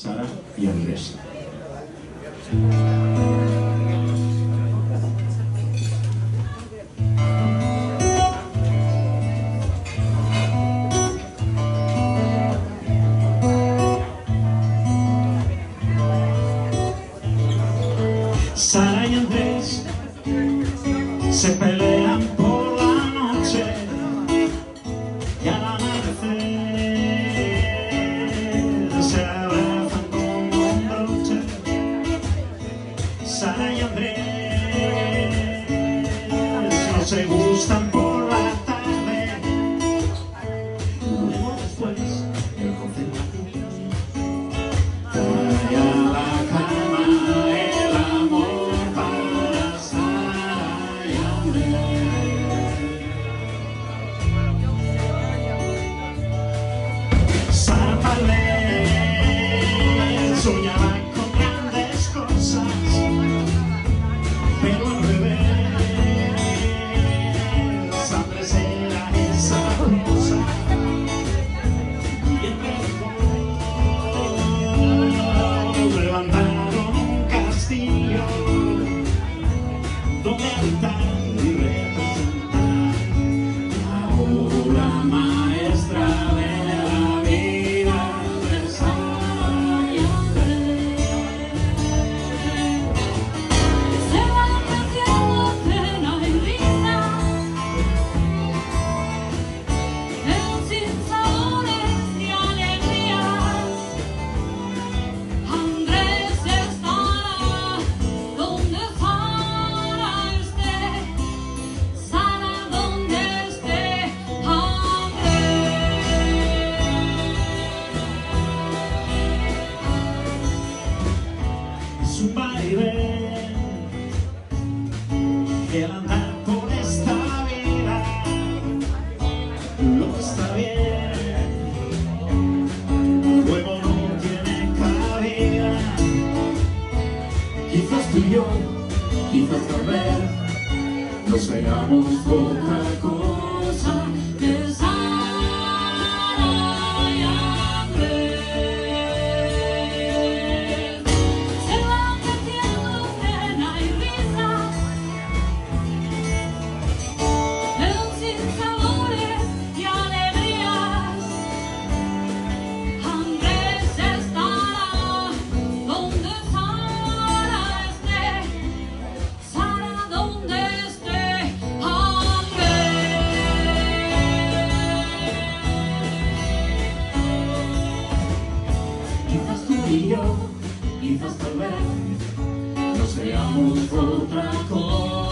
Sara y Andrés. Sara y Andrés se pelean por la noche y al amanecer se abrazan como un broche. Sara y Andrés no se gustan por la tarde, luego después el concentrativo trae a la cama el amor para Sara y Andrés. Sara tal vez soñaba con grandes cosas, pero al revés, Andrés era esa cosa. Y entre los dos levantaron un castillo donde habitar y representar la obra maestra de la vida de Sara y Andrés. Se van metiendo pena y risa en sinsabores y alegrías. Andrés estará donde Sara esté, Sara donde esté Andrés. Es un vaivén el andar por esta vida, lo que está bien luego no tiene cabida. Quizás tú y yo, quizás tal vez no seamos otra cosa Que Sara y Andrés se van metiendo pena y risa en sinsabores y alegrías. Andrés estará donde Sara esté, Sara donde esté Andrés. Quizás tú y yo, quizás tal vez no seamos otra cosa.